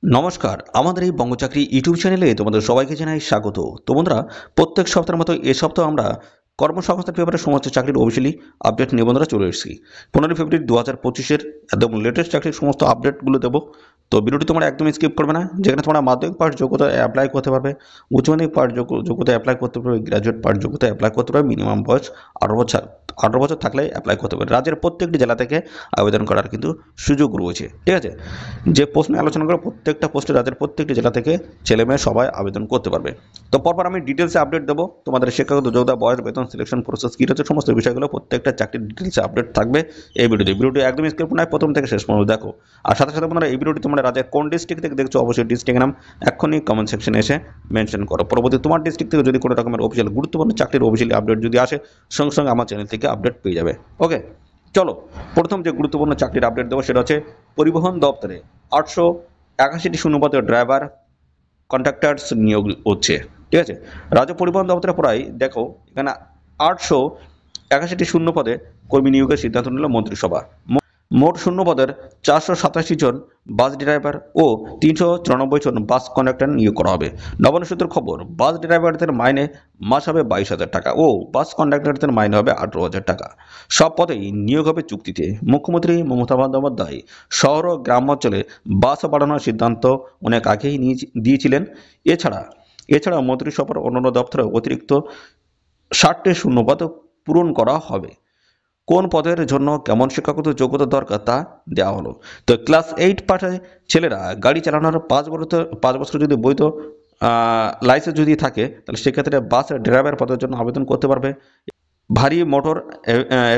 নমস্কার, আমাদের এই বঙ্গচাকরি ইউটিউব চ্যানেলে তোমাদের সবাইকে জানাই স্বাগত। তো বন্ধুরা, প্রত্যেক সপ্তাহের মতো এ সপ্তাহ আমরা কর্মসংস্থান পেপারে সমস্ত চাকরির অফিসিয়ালি আপডেট নিয়ে বন্ধুরা চলে এসেছি। 15 ফেব্রুয়ারি 2025-এর একদম লেটেস্ট চাকরির সমস্ত আপডেটগুলো দেবো। তো ভিডিওটি তোমরা একদমই স্কিপ করবে না, যেখানে তোমরা মাধ্যমিক পাস যোগ্যতা অ্যাপ্লাই করতে পারবে, উচ্চ মাধ্যমিক পাস যোগ্যতা অ্যাপ্লাই করতে পারবে, গ্র্যাজুয়েট পাস যোগ্যতা অ্যাপ্লাই করতে পারবে, মিনিমাম বয়স 18 বছর থাকলে অ্যাপ্লাই করতে পারবে। রাজ্যের প্রত্যেকটি জেলা থেকে আবেদন করার কিন্তু সুযোগ রয়েছে। ঠিক আছে, যে পোস্ট নিয়ে আলোচনা করে প্রত্যেকটা পোস্টে রাজ্যের প্রত্যেকটি জেলা থেকে ছেলেমেয়ে সবাই আবেদন করতে পারবে। তো পরপর আমি ডিটেলসে আপডেট দেবো। তোমাদের শিক্ষাগত যোগ্যতা, বয়স, বেতন, সিলেকশন প্রসেস কী রয়েছে, সমস্ত বিষয়গুলো প্রত্যেকটা চাকরির ডিটেলসে আপডেট থাকবে এই ভিডিওটি একদম স্কিপ নয়, প্রথম থেকে শেষ পর্যন্ত দেখো। আর সাথে সাথে তোমরা এই ভিডিওটি তোমরা রাজ্যের কোন ডিস্ট্রিক্ট থেকে দেখছো অবশ্যই ডিস্ট্রিক্টের নাম এক্ষুনি কমেন্ট সেকশনে এসে মেনশন করো। পরবর্তী তোমার ডিস্ট্রিক্ট থেকে যদি কোনো রকমের অফিসিয়াল গুরুত্বপূর্ণ চাকরির অফিসিয়ালি আপডেট যদি আসে, সঙ্গে সঙ্গে আমার চ্যানেল থেকে আপডেট পেয়ে যাবে। ওকে, চলো প্রথম যে গুরুত্বপূর্ণ চাকরির আপডেট দেবো সেটা হচ্ছে পরিবহন দপ্তরে 881টি শূন্যপদে ড্রাইভার কন্ট্রাক্টার্স নিয়োগ হচ্ছে। ঠিক আছে, রাজ্য পরিবহন দপ্তরে প্রায় দেখো এখানে 881টি শূন্যপদে কর্মী নিয়োগের সিদ্ধান্ত নিল মন্ত্রিসভা। মোট শূন্যপদের 487 জন বাস ড্রাইভার ও 394 জন বাস কন্ডাক্টর নিয়োগ করা হবে। নবান্ন সূত্রের খবর, বাস ড্রাইভারদের মাইনে মাস হবে 22,000 টাকা ও বাস কন্ডাক্টরদের মাইনে হবে 18,000 টাকা। সব পদেই নিয়োগ হবে চুক্তিতে। মুখ্যমন্ত্রী মমতা বন্দ্যোপাধ্যায় শহর ও গ্রামাঞ্চলে বাস বাড়ানোর সিদ্ধান্ত অনেক আগেই দিয়েছিলেন। এছাড়া মন্ত্রিসভার অন্যান্য দপ্তরে অতিরিক্ত 60টি শূন্যপদ পূরণ করা হবে। কোন পদের জন্য কেমন শিক্ষাগত যোগ্যতা দরকার তা দেওয়া হলো। তো ক্লাস 8 পাশে ছেলেরা গাড়ি চালানোর 5 বছর যদি বৈধ লাইসেন্স যদি থাকে, তাহলে সেক্ষেত্রে বাস ড্রাইভার পদের জন্য আবেদন করতে পারবে। ভারী মোটর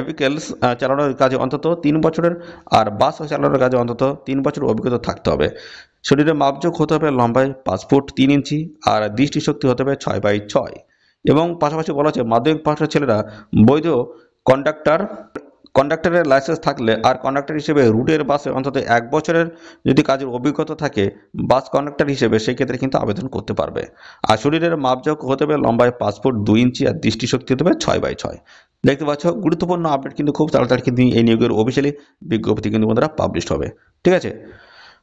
ভেহিকেলস চালানোর কাজে অন্তত 3 বছরের আর বাস চালানোর কাজে অন্তত 3 বছরের অভিজ্ঞতা থাকতে হবে। শরীরে মাপযোগ হতে হবে লম্বায় 5 ফুট 3 ইঞ্চি আর দৃষ্টিশক্তি হতে হবে 6/6। এবং পাশাপাশি বলা হচ্ছে মাধ্যমিক পাশের ছেলেরা বৈধ কন্ডাক্টরের লাইসেন্স থাকলে আর কন্ডাক্টর হিসেবে রুটের বাসে অন্তত 1 বছরের যদি কাজের অভিজ্ঞতা থাকে বাস কন্ডাক্টর হিসেবে, সেই ক্ষেত্রে কিন্তু আবেদন করতে পারবে। আর শরীরের মাপযোগ হতে হবে লম্বায় 5 ফুট 2 ইঞ্চি আর দৃষ্টিশক্তি হতে হবে 6/6। দেখতে পাচ্ছ গুরুত্বপূর্ণ আপডেট কিন্তু খুব তাড়াতাড়ি কিন্তু এই নিয়োগের অফিসিয়ালি বিজ্ঞপ্তি কিন্তু বন্ধুরা পাবলিশ হবে। ঠিক আছে,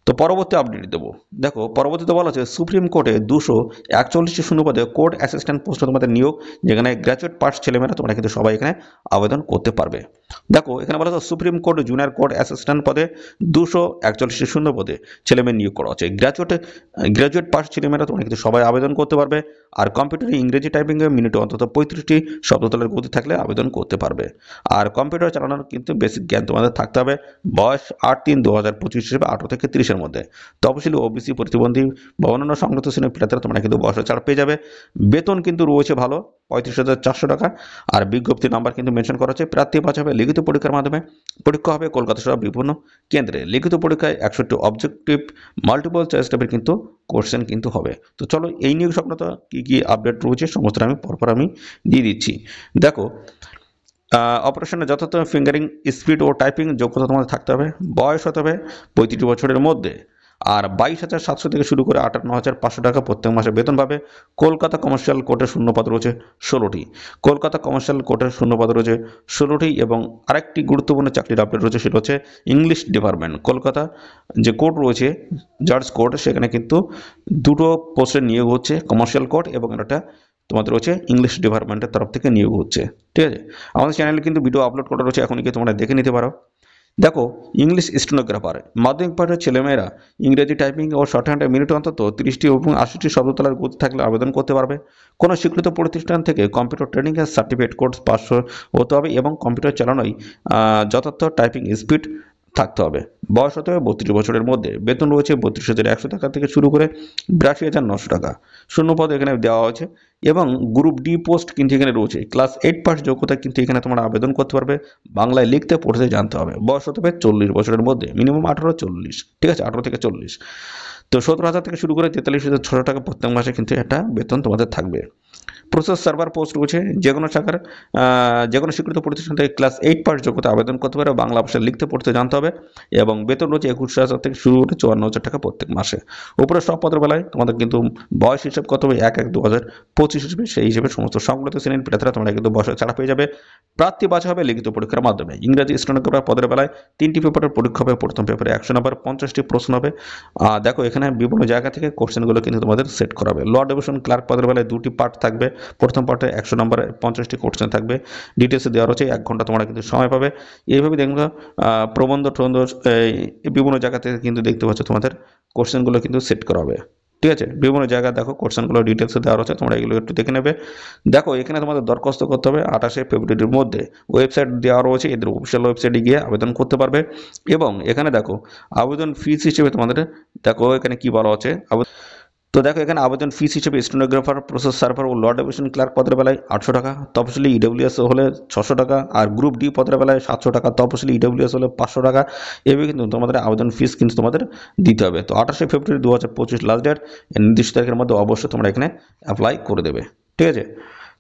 তো পরবর্তী আপডেট দেবো। দেখো পরবর্তীতে বলা হচ্ছে সুপ্রিম কোর্টে 241টি শূন্যপদে কোর্ট অ্যাসিস্ট্যান্ট পোস্টে তোমাদের নিয়োগ, যেখানে গ্র্যাজুয়েট পাস ছেলেমেয়েরা তোমরা কিন্তু সবাই এখানে আবেদন করতে পারবে। দেখো এখানে বলা হচ্ছে supreme court junior court assistant পদে 241টি শূন্যপদে ছেলেমেয়ে নিয়োগ করা হচ্ছে। গ্র্যাজুয়েট পাস ছেলেমেয়েরা তোমরা কিন্তু সবাই আবেদন করতে পারবে। আর কম্পিউটারে ইংরেজি টাইপিংয়ে মিনিটে অন্তত 35টি শব্দতলের গতি থাকলে আবেদন করতে পারবে। আর কম্পিউটার চালানোর কিন্তু বেসিক জ্ঞান তোমাদের থাকতে হবে। বয়স 8/3/2025 হিসেবে 18 থেকে 30-এর মধ্যে। তপশিলি, ওবিসি, প্রতিবন্ধী বা অন্যান্য সংগত শ্রেণীর প্রার্থীরা তোমরা কিন্তু বয়স ছাড় পেয়ে যাবে। বেতন কিন্তু রয়েছে ভালো, 35,400 টাকা। আর বিজ্ঞপ্তি নাম্বার কিন্তু মেনশন করা হচ্ছে। প্রার্থী পাওয়া যাবে লিখিত পরীক্ষার মাধ্যমে। পরীক্ষা হবে কলকাতা সহ বিভিন্ন কেন্দ্রে। লিখিত পরীক্ষায় 100টি অবজেক্টিভ মাল্টিপল চয়েস টাইপের কিন্তু কোশ্চেন কিন্তু হবে। তো চলো এই নিয়োগ সংক্রান্ত কী আপডেট রয়েছে সমস্ত আমি পরপর দিয়ে দিচ্ছি। দেখো অপারেশনে যথাযথ ফিঙ্গারিং স্পিড ও টাইপিং যোগ্যতা তোমাদের থাকতে হবে। বয়স হতে হবে 35 বছরের মধ্যে। আর 22,700 থেকে শুরু করে 58,500 টাকা প্রত্যেক মাসে বেতন পাবে। কলকাতা কমার্শিয়াল কোর্টের শূন্যপদ রয়েছে 16টি। কলকাতা কমার্শিয়াল কোর্টের শূন্যপদ রয়েছে 16টি। এবং আরেকটি গুরুত্বপূর্ণ চাকরির আপডেট রয়েছে, সেটা হচ্ছে ইংলিশ ডিপার্টমেন্ট। কলকাতা যে কোর্ট রয়েছে জাজ কোর্ট, সেখানে কিন্তু 2টো পোস্টের নিয়োগ হচ্ছে, কমার্শিয়াল কোর্ট এবং একটা তোমাদের হচ্ছে ইংলিশ ডিপার্টমেন্টের তরফ থেকে নিয়োগ হচ্ছে। ঠিক আছে, আমাদের চ্যানেলে কিন্তু ভিডিও আপলোড করা রয়েছে, এখনই গিয়ে তোমরা দেখে নিতে পারো। দেখো ইংলিশ স্টেনোগ্রাফার মাধ্যমিক পাঠের ছেলেমেয়েরা ইংরেজি টাইপিং ও শর্ট হ্যান্ডে মিনিটে অন্তত 30টি এবং 80টি শব্দতলার গতি থাকলে আবেদন করতে পারবে। কোনো স্বীকৃত প্রতিষ্ঠান থেকে কম্পিউটার ট্রেনিংয়ের সার্টিফিকেট কোর্স পাস হতে হবে এবং কম্পিউটার চালানোয় যথার্থ টাইপিং স্পিড থাকতে হবে। বয়স হতে হবে 32 বছরের মধ্যে। বেতন রয়েছে 32,100 টাকা থেকে শুরু করে 82,900 টাকা। শূন্যপদ এখানে দেওয়া হয়েছে। এবং গ্রুপ ডি পোস্ট কিন্তু এখানে রয়েছে। ক্লাস 8 পাস যোগ্যতা কিন্তু এখানে তোমরা আবেদন করতে পারবে। বাংলায় লিখতে পড়তে জানতে হবে। বয়স হতে হবে 40 বছরের মধ্যে, মিনিমাম 18-40। ঠিক আছে, 18 থেকে 40। তো 17,000 থেকে শুরু করে 43,600 টাকা প্রত্যেক মাসে কিন্তু একটা বেতন তোমাদের থাকবে। প্রসেস সার্ভার পোস্ট রয়েছে, যে কোনো শাখার যে কোনো স্বীকৃত প্রতিষ্ঠান থেকে ক্লাস 8 পাস যোগ্যতা আবেদন করতে পারে, বাংলা ভাষায় লিখতে পড়তে জানতে হবে এবং বেতন রয়েছে 21,000 থেকে শুরু করে 54,000 টাকা প্রত্যেক মাসে। উপরে সব পদের বেলায় তোমাদের কিন্তু বয়স হিসাব করতে হবে 1/1/2025 হিসেবে, সেই হিসেবে সমস্ত সংগঠিত শ্রেণীর প্রার্থীরা তোমরা কিন্তু বয়সের ছাড়া পেয়ে যাবে। প্রার্থী বাছা হবে লিখিত পরীক্ষার মাধ্যমে। ইংরেজি স্টেনোগ্রাফার পদের বেলায় 3টি পেপারের পরীক্ষা হবে। প্রথম পেপারে 100 নম্বর 50টি প্রশ্ন হবে। দেখো এখানে বিভিন্ন জায়গা থেকে কোশ্চেনগুলো কিন্তু তোমাদের সেট করা হবে। ল ডিভিশন ক্লার্ক পদের বেলায় 2টি পার্ট থাকবে। প্রথম পার্টে 100 নম্বরে 50টি কোশ্চেন থাকবে। ডিটেলসে দেওয়া রয়েছে, 1 ঘন্টা তোমরা কিন্তু সময় পাবে। এইভাবে দেখবে প্রবন্ধ টবন্ধ বিভিন্ন জায়গা থেকে কিন্তু দেখতে পাচ্ছ তোমাদের কোশ্চেনগুলো কিন্তু সেট করা হবে। ঠিক আছে, বিভিন্ন জায়গায় দেখো কোশ্চেনগুলো ডিটেলসে দেওয়া রয়েছে, তোমরা এগুলো একটু দেখে নেবে। দেখো এখানে তোমাদের দরখাস্ত করতে হবে 28শে ফেব্রুয়ারির মধ্যে। ওয়েবসাইট দেওয়া রয়েছে, এদের অফিসিয়াল ওয়েবসাইটে গিয়ে আবেদন করতে পারবে। এবং এখানে দেখো আবেদন ফিস হিসেবে তোমাদের দেখো এখানে কি বলা হচ্ছে। তো দেখো এখানে আবেদন ফিস হিসেবে স্টেনোগ্রাফার, প্রসেস সার্ভার ও ল ডিভিশন ক্লার্ক পদের বেলায় 800 টাকা, তফসিলি ইডব্লিউএস হলে 600 টাকা, আর গ্রুপ ডি পদের বেলায় 700 টাকা, তফসিলি ইডব্লিউএস হলে 500 টাকা। এভাবে কিন্তু তোমাদের আবেদন ফিস কিন্তু তোমাদের দিতে হবে। তো 28শে ফেব্রুয়ারি 2025 লাস্ট ডেট, নির্দিষ্ট তারিখের মধ্যে অবশ্যই তোমরা এখানে অ্যাপ্লাই করে দেবে। ঠিক আছে,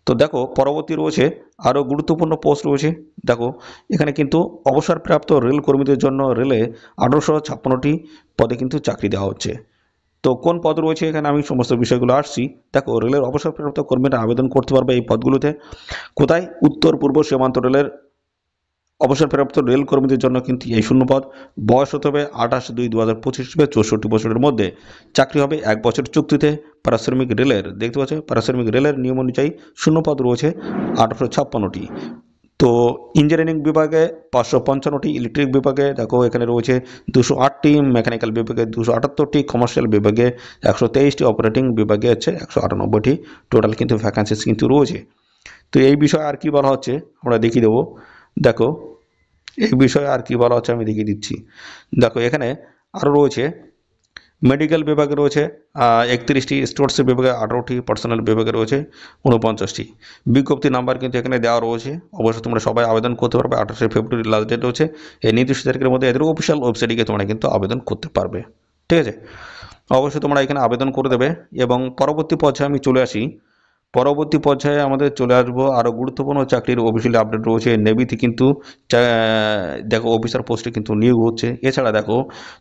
তো দেখো পরবর্তী রয়েছে আরও গুরুত্বপূর্ণ পোস্ট রয়েছে। দেখো এখানে কিন্তু অবসরপ্রাপ্ত রেল কর্মীদের জন্য রেলে 1856টি পদে কিন্তু চাকরি দেওয়া হচ্ছে। তো কোন পদ রয়েছে এখানে আমি সমস্ত বিষয়গুলো আসছি। দেখো রেলের অবসরপ্রাপ্ত কর্মীরা আবেদন করতে পারবে এই পদগুলোতে। কোথায়? উত্তর পূর্ব সীমান্ত রেলের অবসরপ্রাপ্ত রেল কর্মীদের জন্য কিন্তু এই শূন্যপদ। বয়স হতে হবে 28/2/2025 হিসেবে 64 বছরের মধ্যে। চাকরি হবে 1 বছর চুক্তিতে। পারিশ্রমিক রেলের দেখতে পাচ্ছ, পারিশ্রমিক রেলের নিয়ম অনুযায়ী শূন্যপদ রয়েছে 1856টি। তো ইঞ্জিনিয়ারিং বিভাগে 555টি, ইলেকট্রিক বিভাগে দেখো এখানে রয়েছে 208টি, মেকানিক্যাল বিভাগে 278টি, কমার্শিয়াল বিভাগে 123টি, অপারেটিং বিভাগে হচ্ছে 198টি। টোটাল কিন্তু ভ্যাকান্সিস কিন্তু রয়েছে। তো এই বিষয়ে আর কি বলা হচ্ছে আমরা দেখিয়ে দেবো। দেখো এই বিষয়ে আর কি বলা হচ্ছে আমি দেখিয়ে দিচ্ছি। দেখো এখানে আরও রয়েছে মেডিকেল বিভাগে রয়েছে 31টি, স্টোর্স বিভাগে 18টি, পার্সোনাল বিভাগে রয়েছে 49টি। বিজ্ঞপ্তি নাম্বার কিন্তু এখানে দেওয়া রয়েছে। অবশ্যই তোমরা সবাই আবেদন করতে পারবে। 28শে ফেব্রুয়ারি লাস্ট ডেট রয়েছে। এই নির্দিষ্ট তারিখের মধ্যে এদের অফিসিয়াল ওয়েবসাইটে গিয়ে তোমরা কিন্তু আবেদন করতে পারবে। ঠিক আছে, অবশ্যই তোমরা এখানে আবেদন করে দেবে। এবং পরবর্তী পর্যায়ে আমি চলে আসি। পরবর্তী পর্যায়ে আমাদের চলে আসবো আরও গুরুত্বপূর্ণ চাকরির অফিসিয়াল আপডেট রয়েছে। নেভিতে কিন্তু দেখো অফিসার পোস্টে কিন্তু নিয়োগ হচ্ছে। এছাড়া দেখো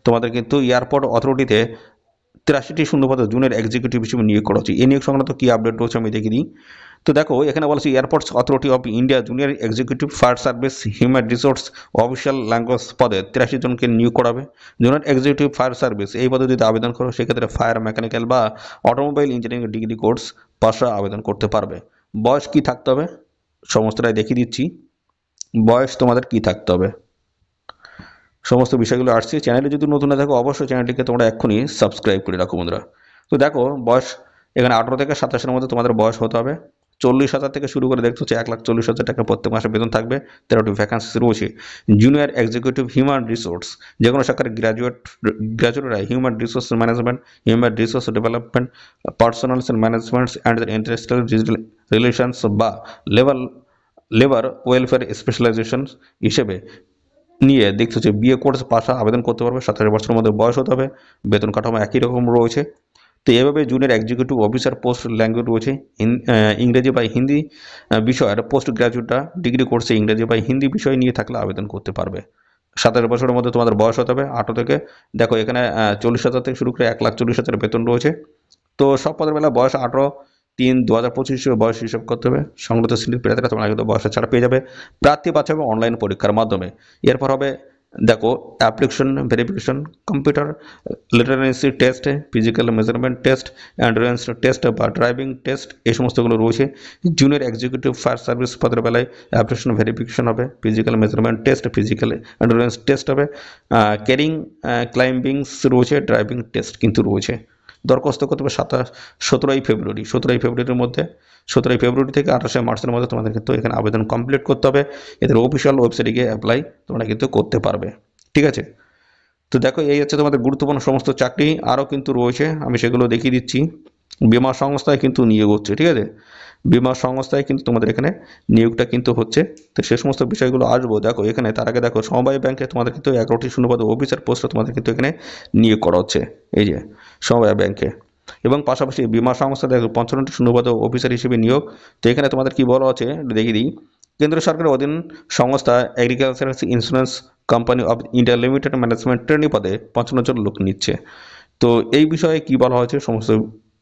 তোমাদের কিন্তু এয়ারপোর্ট অথরিটিতে 83টি শূন্যপদে জুনিয়র এক্সিকিউটিভ হিসেবে নিয়োগ করা হচ্ছে। এই নিয়োগ সংক্রান্ত কী আপডেট রয়েছে আমি দেখিয়ে দিই। তো দেখো এখানে বলা হচ্ছে airports authority of India junior executive fire service human resource official language পদে 83 জনকে নিয়োগ করাবে। জুনিয়র এক্সিকিউটিভ ফায়ার সার্ভিস এই পদে যদি আবেদন করো সেক্ষেত্রে ফায়ার, মেকানিক্যাল বা অটোমোবাইল ইঞ্জিনিয়ারিং ডিগ্রি কোর্স পাশে আবেদন করতে পারবে। বয়স কি থাকতে হবে সমস্তটাই দেখিয়ে দিচ্ছি। বয়স তোমাদের কি থাকতে হবে সমস্ত বিষয়গুলো আসছে। চ্যানেলে যদি নতুন না থাকো অবশ্যই চ্যানেলটিকে তোমরা এক্ষুনি সাবস্ক্রাইব করে রাখো বন্ধুরা। তো দেখো বয়স এখানে 18 থেকে 27-এর মধ্যে তোমাদের বয়স হতে হবে। 40,000 থেকে শুরু করে দেখতে হচ্ছে 1,40,000 টাকা প্রত্যেক মাসে বেতন থাকবে। 13টি ভ্যাকান্সি রয়েছে। জুনিয়র এক্সিকিউটিভ হিউম্যান রিসোর্স, যে কোনো শাখার গ্র্যাজুয়েটরা human resource management, human resource development, personal and international relations বা লেবার ওয়েলফেয়ার স্পেশালাইজেশন হিসেবে নিয়ে দেখতে হচ্ছে বিএ কোর্স পাশা আবেদন করতে পারবে। 27 বছরের মধ্যে বয়স হতে হবে। বেতন কাঠামো একই রকম রয়েছে। তো এভাবে junior executive officer post language রয়েছে ইংরেজি বা হিন্দি বিষয়ের পোস্ট গ্র্যাজুয়েটরা ডিগ্রি কোর্সে ইংরেজি বা হিন্দি বিষয় নিয়ে থাকলে আবেদন করতে পারবে। 27 বছরের মধ্যে তোমাদের বয়স হতে হবে। 18 থেকে দেখো এখানে 40,000 থেকে শুরু করে 1,40,000 বেতন রয়েছে। তো সব পদের বেলা বয়স 18/3/2025 হিসেবে বয়স হিসাব করতে হবে। সংগত শ্রেণীর প্রার্থীরা তোমরা কিন্তু বয়সের ছাড়া পেয়ে যাবে। প্রার্থী বাছা হবে অনলাইন পরীক্ষার মাধ্যমে। এরপর হবে দেখো application verification, computer literacy test, physical measurement test, endurance test বা ড্রাইভিং টেস্ট, এই সমস্তগুলো রয়েছে। জুনিয়র এক্সিকিউটিভ ফায়ার সার্ভিস পদের বেলায় অ্যাপ্লিকেশন ভেরিফিকেশন হবে, physical measurement test, physical endurance test হবে, ক্যারিং ক্লাইম্বিংস রয়েছে, ড্রাইভিং টেস্ট কিন্তু রয়েছে। দরখাস্ত করতে হবে 17ই ফেব্রুয়ারির মধ্যে। 17ই ফেব্রুয়ারি থেকে 28শে মার্চের মধ্যে তোমাদের কিন্তু এখানে আবেদন কমপ্লিট করতে হবে। এদের অফিসিয়াল ওয়েবসাইটে গিয়ে অ্যাপ্লাই তোমরা কিন্তু করতে পারবে। ঠিক আছে, তো দেখো এই হচ্ছে তোমাদের গুরুত্বপূর্ণ সমস্ত চাকরি। আরও কিন্তু রয়েছে, আমি সেগুলো দেখিয়ে দিচ্ছি। বীমা সংস্থায় কিন্তু নিয়োগ হচ্ছে। ঠিক আছে, বীমা সংস্থায় কিন্তু তোমাদের এখানে নিয়োগটা কিন্তু হচ্ছে। তো সে সমস্ত বিষয়গুলো আসবো। দেখো এখানে তার আগে দেখো সমবায় ব্যাংকে তোমাদের কিন্তু 11টি শূন্যপদ অফিসার পোস্টে তোমাদের কিন্তু এখানে নিয়োগ করা হচ্ছে। এই যে সমবায় ব্যাংকে এবং পাশাপাশি বীমা সংস্থা দেখো 55টি শূন্যপদে অফিসার হিসেবে নিয়োগ। তো এখানে তোমাদের কি বলা আছে দেখিয়ে দিই। কেন্দ্র সরকারের অধীন সংস্থা agricultural insurance company of India limited management trainee পদে 55 জন লোক নিচ্ছে। তো এই বিষয়ে কি বলা হয়েছে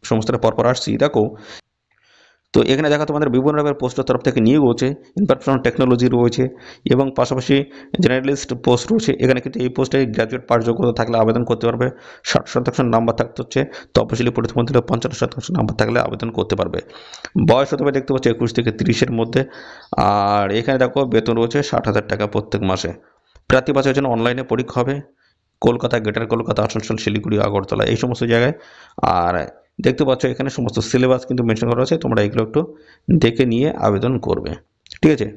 সমস্তটা পরপর আসছি। দেখো, তো এখানে দেখা তোমাদের বিভিন্ন রকমের পোস্টের তরফ থেকে নিয়োগ হচ্ছে। ইনফরমেশন টেকনোলজি রয়েছে এবং পাশাপাশি জেনারেলিস্ট পোস্ট রয়েছে। এখানে কিন্তু এই পোস্টে গ্র্যাজুয়েট পাস যোগ্যতা থাকলে আবেদন করতে পারবে। 60% নাম্বার থাকতে হচ্ছে, তপশিলি প্রতিবন্ধীরা 55% নাম্বার থাকলে আবেদন করতে পারবে। বয়স হতে পারে দেখতে পাচ্ছি 21 থেকে 30-এর মধ্যে। আর এখানে দেখো বেতন রয়েছে 60,000 টাকা প্রত্যেক মাসে। প্রার্থী বাছাইয়ের জন্য অনলাইনে পরীক্ষা হবে কলকাতা, গ্রেটার কলকাতা, আসানসোল, শিলিগুড়ি, আগরতলা এই সমস্ত জায়গায়। আর দেখতে পাচ্ছ এখানে সমস্ত সিলেবাস কিন্তু মেনশন করা আছে, তোমরা এগুলো একটু দেখে নিয়ে আবেদন করবে। ঠিক আছে,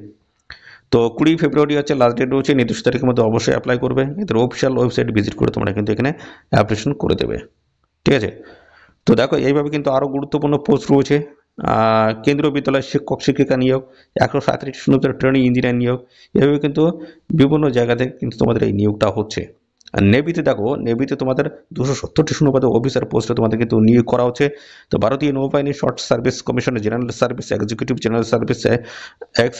তো 20 ফেব্রুয়ারি হচ্ছে লাস্ট ডেট রয়েছে। নির্দিষ্ট তারিখের মধ্যে অবশ্যই অ্যাপ্লাই করবে। এদের অফিসিয়াল ওয়েবসাইট ভিজিট করে তোমরা কিন্তু এখানে অ্যাপ্লিকেশন করে দেবে। ঠিক আছে, তো দেখো এইভাবে কিন্তু আরও গুরুত্বপূর্ণ পোস্ট রয়েছে। কেন্দ্রীয় বিদ্যালয়ের শিক্ষক শিক্ষিকা নিয়োগ, 137 শূন্যপদের ট্রেনিং ইঞ্জিনিয়ার নিয়োগ, এভাবে কিন্তু বিভিন্ন জায়গা থেকে কিন্তু তোমাদের এই নিয়োগটা হচ্ছে। আর নেভিতে দেখো, নেভিতে তোমাদের 270টি শূন্যপদে অফিসার পোস্টে তোমাদের কিন্তু নিয়োগ করা হচ্ছে। তো ভারতীয় নৌবাহিনী শর্ট সার্ভিস কমিশনের general service, executive general service, ex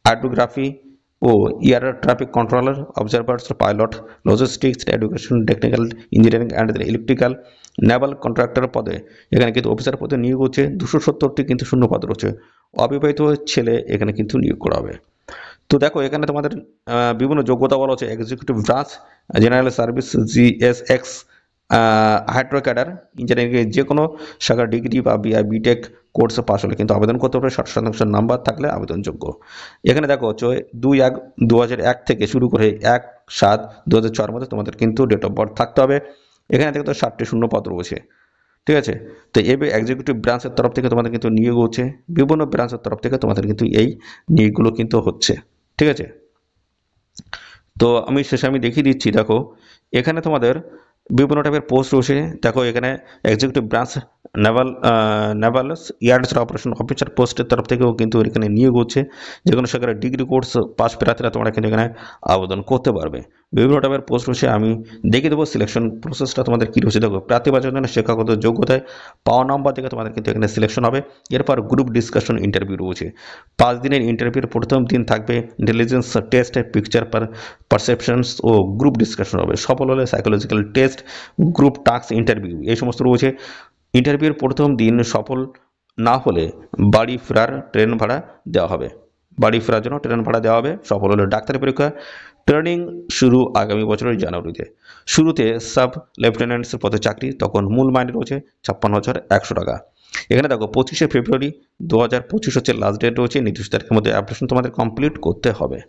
hydrography ও air traffic controller, observers, pilot, logistics, education, technical, engineering and electrical, naval contractor পদে এখানে কিন্তু অফিসার পদে নিয়োগ হচ্ছে। 270টি কিন্তু শূন্যপদ রয়েছে। অবিবাহিত ছেলে এখানে কিন্তু নিয়োগ করা হবে। তো দেখো এখানে তোমাদের বিভিন্ন যোগ্যতা বলা হচ্ছে। Executive branch, general service, GSX, hydro cadre, engineering যে কোনো শাখার ডিগ্রি বা বিটেক কোর্সে পাস হলে কিন্তু আবেদন করতে পারবে। 60% নাম্বার থাকলে আবেদনযোগ্য। এখানে দেখো হচ্ছে 2/1/2001 থেকে শুরু করে 1/7/2004 মধ্যে তোমাদের কিন্তু ডেট অফ বার্থ থাকতে হবে। এখানে দেখো তো 60টি শূন্যপদ রয়েছে। ঠিক আছে, তো এই এক্সিকিউটিভ ব্রাঞ্চের তরফ থেকে তোমাদের কিন্তু নিয়োগ হচ্ছে। বিভিন্ন ব্রাঞ্চের তরফ থেকে তোমাদের কিন্তু এই নিয়োগগুলো কিন্তু হচ্ছে। ঠিক আছে, তো আমি শেষে দেখিয়ে দিচ্ছি। দেখো এখানে তোমাদের বিভিন্ন টাইপের পোস্ট রয়েছে। দেখো এখানে executive branch Naval ইয়ার্ডস operation officer পোস্টের তরফ থেকেও কিন্তু এখানে নিয়োগ হচ্ছে। যে কোনো সেখানে ডিগ্রি কোর্স পাস প্রার্থীরা তোমরা কিন্তু এখানে আবেদন করতে পারবে। বিভিন্ন টাইপের পোস্ট রয়েছে, আমি দেখিয়ে দেবো সিলেকশন প্রসেসটা তোমাদের কী রয়েছে। দেখো প্রার্থী বাছাইয়ের জন্য শিক্ষাগত যোগ্যতায় পাওয়া নাম্বার থেকে তোমাদের কিন্তু এখানে সিলেকশন হবে। এরপর গ্রুপ ডিসকাশন ইন্টারভিউ রয়েছে। 5 দিনের ইন্টারভিউর প্রথম দিন থাকবে ইন্টেলিজেন্স টেস্ট, পিকচার পারসেপশনস ও গ্রুপ ডিসকাশন হবে। সফল হলে psychological test, group task interview এই সমস্ত রয়েছে। ইন্টারভিউর প্রথম দিন সফল না হলে বাড়ি ফেরার ট্রেন ভাড়া দেওয়া হবে। বাড়ি ফেরার জন্য ট্রেন ভাড়া দেওয়া হবে। সফল হলে ডাক্তারি পরীক্ষা। ট্রেনিং শুরু আগামী বছরের জানুয়ারিতে। শুরুতে সাব লেফটেন্যান্টসের পদে চাকরি, তখন মূল মাইনে রয়েছে 56,100 টাকা। এখানে দেখো 25শে ফেব্রুয়ারি 2025 হচ্ছে লাস্ট ডেট রয়েছে। নির্দিষ্ট তারিখের মধ্যে অ্যাপ্লিকেশন তোমাদের কমপ্লিট করতে হবে।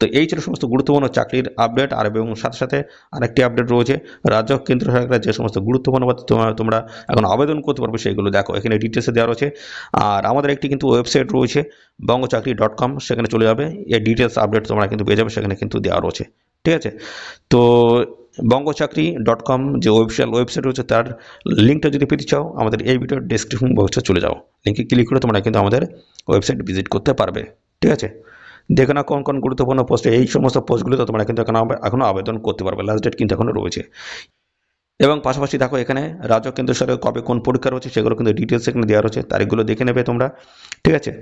তো এই ছিল সমস্ত গুরুত্বপূর্ণ চাকরির আপডেট। আর এবং সাথে সাথে আরেকটি আপডেট রয়েছে, রাজ্য কেন্দ্র সরকারের যে সমস্ত গুরুত্বপূর্ণ তোমরা এখন আবেদন করতে পারবে সেইগুলো দেখো এখানে ডিটেলসে দেওয়া রয়েছে। আর আমাদের একটি কিন্তু ওয়েবসাইট রয়েছে bangchakri.com, সেখানে চলে যাবে। এই ডিটেলস আপডেট তোমরা কিন্তু পেয়ে যাবে, সেখানে কিন্তু দেওয়া রয়েছে। ঠিক আছে, তো bangchakri.com যে অফিসিয়াল ওয়েবসাইট রয়েছে তার লিঙ্কটা যদি পেতে চাও আমাদের এই ভিডিওর ডেসক্রিপশন বক্সে চলে যাও। লিঙ্কে ক্লিক করে তোমরা কিন্তু আমাদের ওয়েবসাইট ভিজিট করতে পারবে। ঠিক আছে, দেখে না কোন কোন গুরুত্বপূর্ণ পোস্টে এই সমস্ত পোস্টগুলোতে তোমরা কিন্তু এখনো আবেদন করতে পারবে। লাস্ট ডেট কিন্তু এখনো রয়েছে। এবং পাশাপাশি দেখো এখানে রাজ্য কেন্দ্র সরকার কবে কোন পরীক্ষা রয়েছে সেগুলো কিন্তু ডিটেলস এখানে দেওয়া রয়েছে। তারিখগুলো দেখে নেবে তোমরা। ঠিক আছে,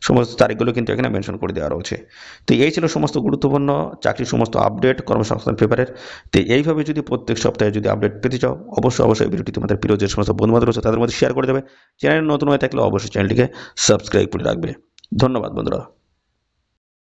সমস্ত তারিখগুলো কিন্তু এখানে মেনশন করে দেওয়া রয়েছে। তো এই ছিল সমস্ত গুরুত্বপূর্ণ চাকরির সমস্ত আপডেট কর্মসংস্থান পেপারের। তো এইভাবে যদি প্রত্যেক সপ্তাহে যদি আপডেট পেতে চাও অবশ্যই ভিডিওটি তোমাদের প্রিয় যে সমস্ত বন্ধুবান্ধব রয়েছে তাদের মধ্যে শেয়ার করে দেবে। চ্যানেল নতুন হয়ে থাকলে অবশ্যই চ্যানেলটিকে সাবস্ক্রাইব করে রাখবে। ধন্যবাদ বন্ধুরা।